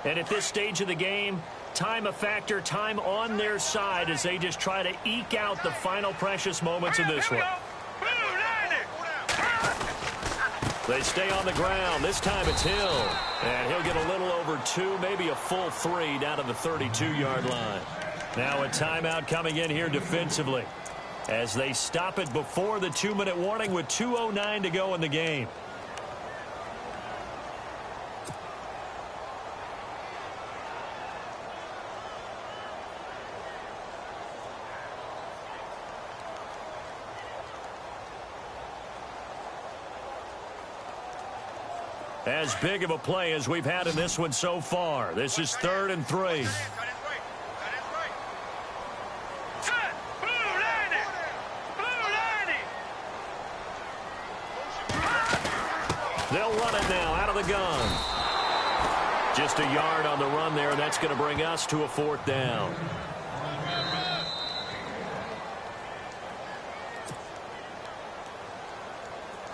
And at this stage of the game, time a factor, time on their side as they just try to eke out the final precious moments of this one. They stay on the ground. This time it's Hill. And he'll get a little over 2, maybe a full 3 down to the 32-yard line. Now a timeout coming in here defensively as they stop it before the 2-minute warning with 2:09 to go in the game. As big of a play as we've had in this one so far. This is 3rd and 3. They'll run it now out of the gun. Just a yard on the run there. That's going to bring us to a 4th down.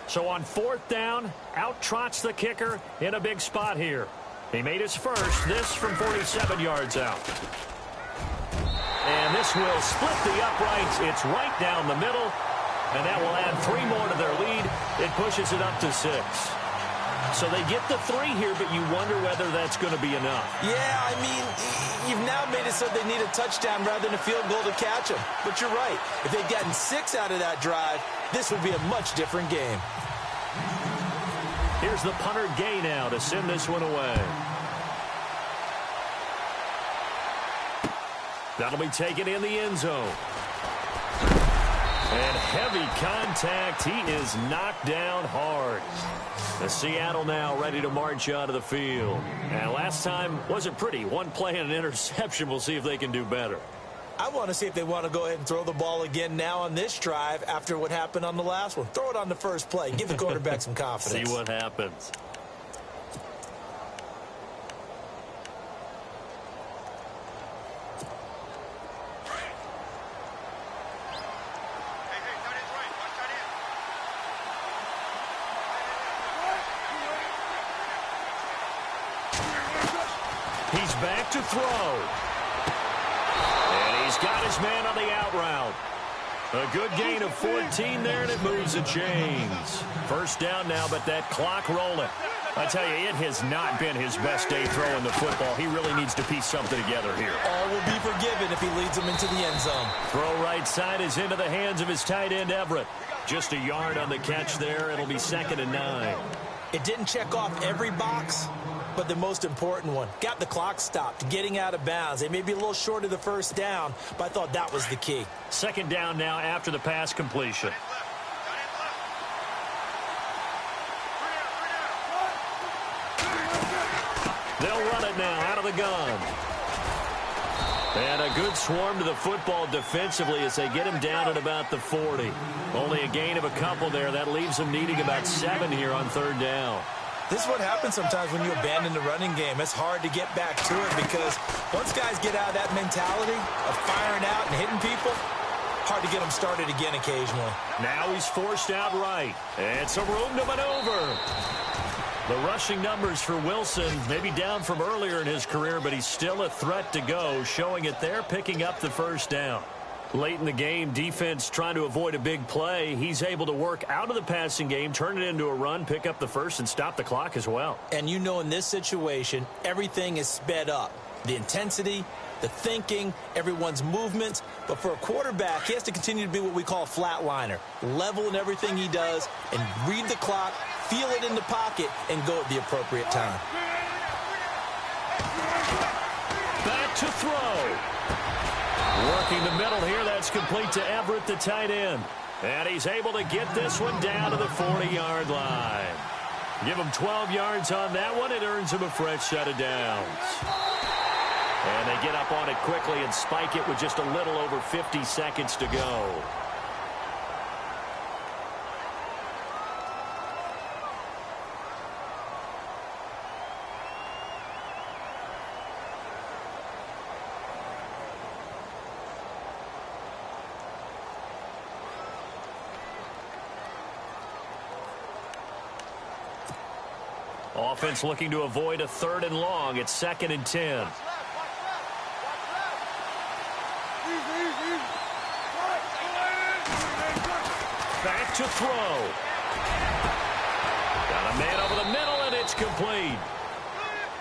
So on 4th down, out trots the kicker in a big spot here. He made his first, this from 47 yards out. And this will split the uprights. It's right down the middle, and that will add 3 more to their lead. It pushes it up to 6. So they get the 3 here, but you wonder whether that's going to be enough. Yeah, I mean, you've now made it so they need a touchdown rather than a field goal to catch them. But you're right. If they'd gotten 6 out of that drive, this would be a much different game. Here's the punter Gay now to send this one away. That'll be taken in the end zone. And heavy contact. He is knocked down hard. The Seattle now ready to march out of the field. And last time wasn't pretty. 1 play and an interception. We'll see if they can do better. I want to see if they want to go ahead and throw the ball again now on this drive after what happened on the last one. Throw it on the first play. Give the quarterback some confidence. See what happens. He's back to throw. And he's got his man on the out route. A good gain of 14 there, and it moves the chains. First down now, but that clock rolling. I tell you, it has not been his best day throwing the football. He really needs to piece something together here. All will be forgiven if he leads them into the end zone. Throw right side is into the hands of his tight end, Everett. Just a yard on the catch there. It'll be 2nd and 9. It didn't check off every box, but the most important one. Got the clock stopped, getting out of bounds. They may be a little short of the first down, but I thought that was the key. 2nd down now after the pass completion. They'll run it now out of the gun. And a good swarm to the football defensively as they get him down at about the 40. Only a gain of a couple there. That leaves them needing about 7 here on 3rd down. This is what happens sometimes when you abandon the running game. It's hard to get back to it because once guys get out of that mentality of firing out and hitting people, hard to get them started again occasionally. Now he's forced out right. And some room to maneuver. The rushing numbers for Wilson, maybe down from earlier in his career, but he's still a threat to go, showing it there, picking up the first down. Late in the game, defense trying to avoid a big play. He's able to work out of the passing game, turn it into a run, pick up the first, and stop the clock as well. And you know in this situation, everything is sped up. The intensity, the thinking, everyone's movements. But for a quarterback, he has to continue to be what we call a flatliner. Level in everything he does and read the clock, feel it in the pocket, and go at the appropriate time. Back to throw. Working the middle here, that's complete to Everett, the tight end. And he's able to get this one down to the 40-yard line. Give him 12 yards on that one. It earns him a fresh set of downs. And they get up on it quickly and spike it with just a little over 50 seconds to go. Offense looking to avoid a 3rd and long. It's 2nd and 10. Back to throw. Got a man over the middle, and it's complete.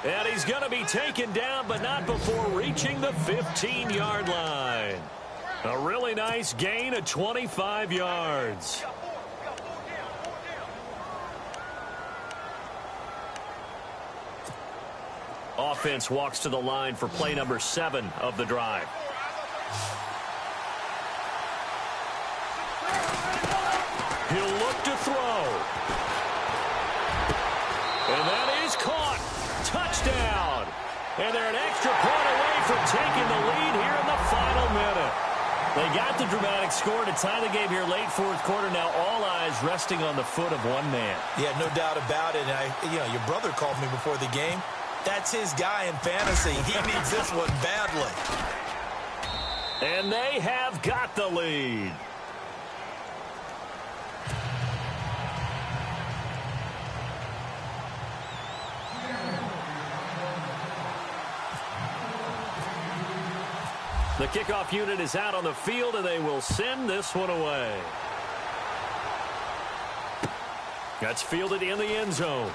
And he's going to be taken down, but not before reaching the 15-yard line. A really nice gain of 25 yards. Offense walks to the line for play number 7 of the drive. He'll look to throw. And that is caught. Touchdown. And they're an extra point away from taking the lead here in the final minute. They got the dramatic score to tie the game here late 4th quarter. Now all eyes resting on the foot of one man. Yeah, no doubt about it. And your brother called me before the game. That's his guy in fantasy. He needs this one badly. And they have got the lead. The kickoff unit is out on the field, and they will send this one away. That's fielded in the end zone.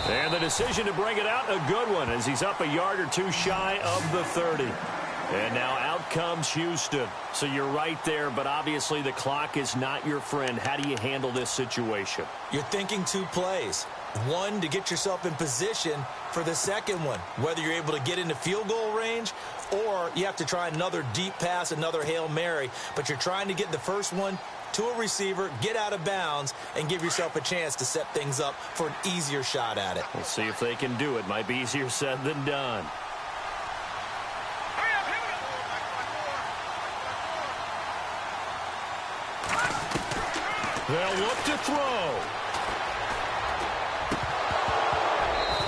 And the decision to bring it out, a good one, as he's up a yard or two shy of the 30. And now out comes Houston. So you're right there, but obviously the clock is not your friend. How do you handle this situation? You're thinking 2 plays. One, to get yourself in position for the second one, whether you're able to get into field goal range or you have to try another deep pass, another Hail Mary. But you're trying to get the first one to a receiver, get out of bounds, and give yourself a chance to set things up for an easier shot at it. We'll see if they can do it. Might be easier said than done. They'll look to throw.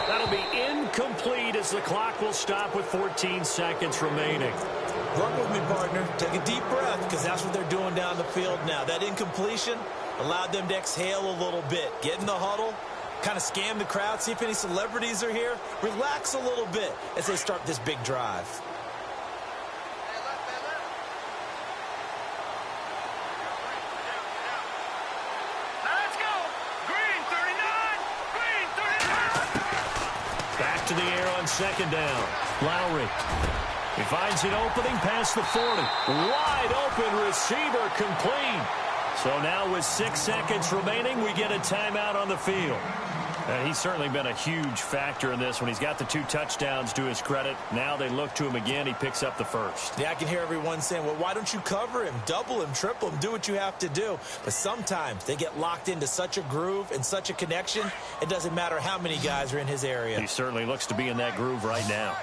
That'll be incomplete as the clock will stop with 14 seconds remaining. Work with me, partner. Take a deep breath, because that's what they're doing down the field now. That incompletion, allowed them to exhale a little bit, get in the huddle, kind of scan the crowd, see if any celebrities are here, relax a little bit as they start this big drive. Let's go. Green 39. Green 39. Back to the air on second down. Lowry. He finds an opening past the 40. Wide open receiver complete. So now with 6 seconds remaining, we get a timeout on the field. And he's certainly been a huge factor in this when he's got the 2 touchdowns to his credit. Now they look to him again. He picks up the first. Yeah, I can hear everyone saying, well, why don't you cover him, double him, triple him, do what you have to do. But sometimes they get locked into such a groove and such a connection, it doesn't matter how many guys are in his area. He certainly looks to be in that groove right now.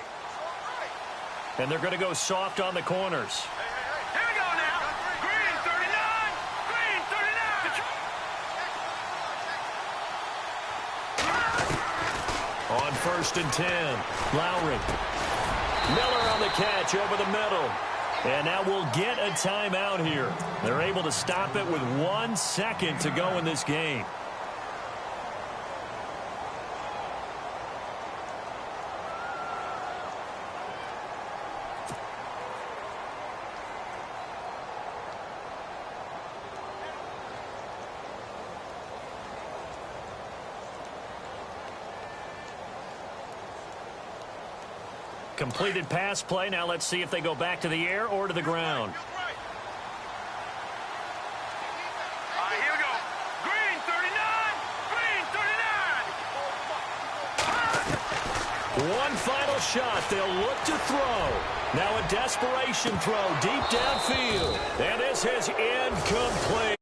And they're going to go soft on the corners. Here we go now. Green 39. Green 39. On 1st and 10, Lowry. Miller on the catch over the middle. And now we'll get a timeout here. They're able to stop it with 1 second to go in this game. Completed pass play. Now let's see if they go back to the air or to the ground. All right, here we go. Green 39. Green 39. One final shot. They'll look to throw. Now a desperation throw deep downfield. And this is incomplete.